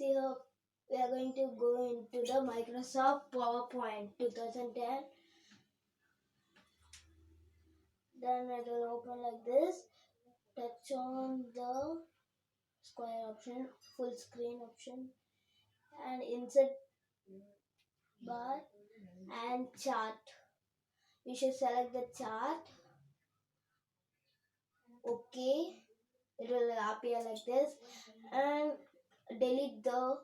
See here, we are going to go into the Microsoft PowerPoint 2010. Then it will open like this. Touch on the square option, full screen option, and insert bar and chart. We should select the chart. Okay, it will appear like this, and delete the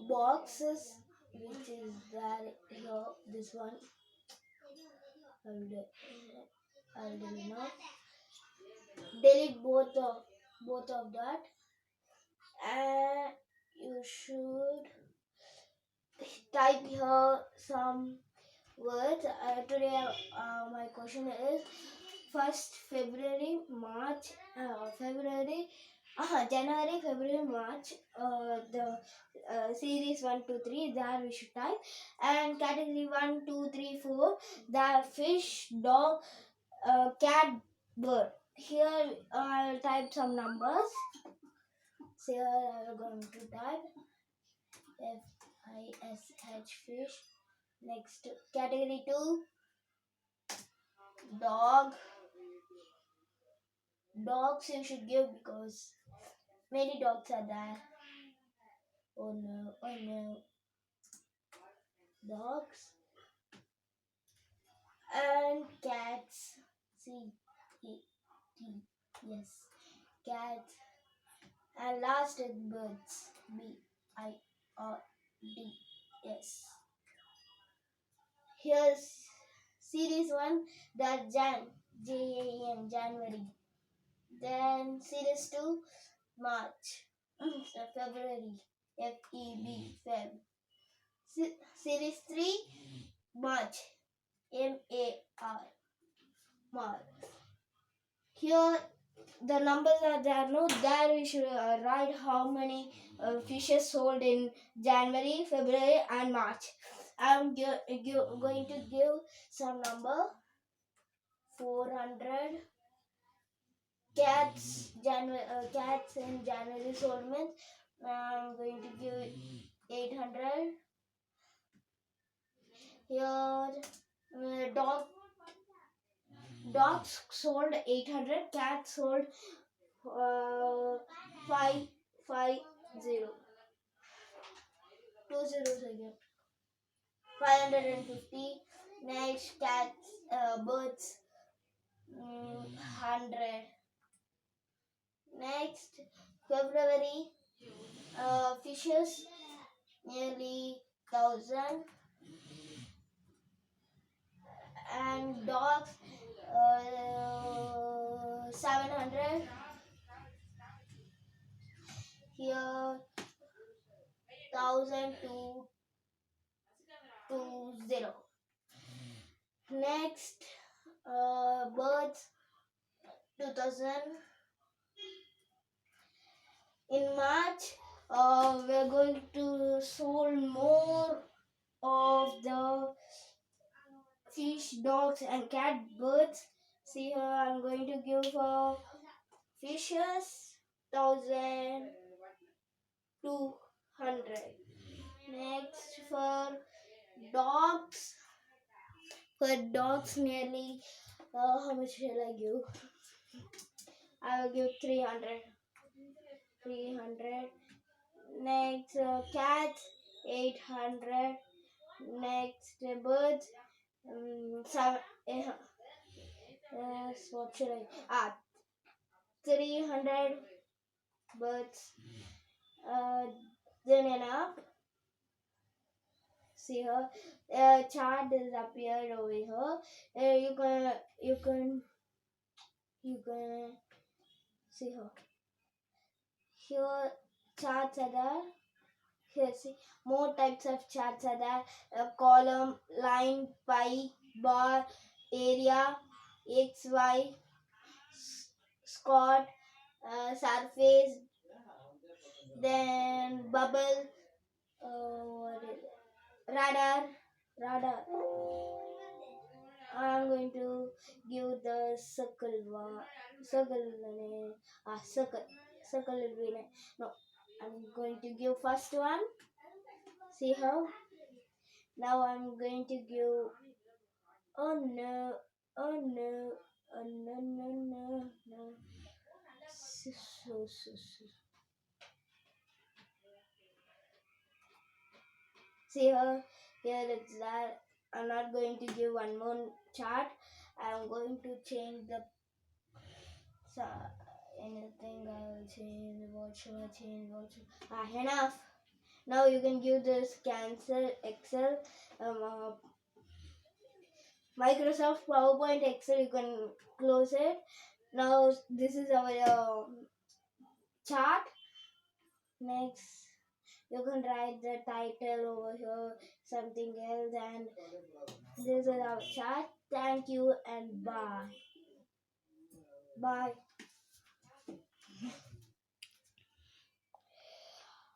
boxes which is there here. This one I'll delete now. Delete both of that, and you should type here some words. Today my question is first February, March, January, February, March. The series 1, 2, 3. There we should type, and category 1, 2, 3, 4. The fish, dog, cat, bird. Here I'll type some numbers. So here I'm going to type FISH fish. Next category 2, dog. Dogs you should give because many dogs are there. Oh no, oh no. Dogs and cats. C-A-T. Yes, cats. And last is birds. B-I-R-D-S. Here's series 1, that Jan, January. Then series 2, March. February, F-E-B, Feb. Series 3, March, M-A-R, March. Here the numbers are there. No, there we should write how many fishes sold in January, February and March. I'm going to give some number. 400 cats. Cats in January sold means I'm going to give 800. Here dogs sold 800. Cats sold 550. 2 zeros again. 550. Next cats, birds, 100. Next February, fishes nearly 1000, and dogs 700. Here 1220. Next birds 2000. In March we're going to sold more of the fish, dogs and cat, birds. See here I'm going to give for fishes 1200. Next for dogs, nearly how much shall I give? I will give 300. Next cats 800. Next birds what should I 300 birds. Then enough. See here chart is appeared over here. You can see here charts are there. Here see more types of charts are there. Column, line, pie, bar, area, XY, Scott, surface, then bubble, what is it? Radar. I'm going to give the circle. Circle will be no. I'm going to give first one. See how? Now I'm going to give. Oh no! Oh no! Oh no! No! No! No! So. See here, here it's that. I'm not going to give one more chart. I'm going to change the anything. I will change. What should I change? Enough. Now you can give this cancel Excel, Microsoft PowerPoint Excel. You can close it. Now this is our chart. Next, you can write the title over here, something else, and this is our chat. Thank you and bye. Bye.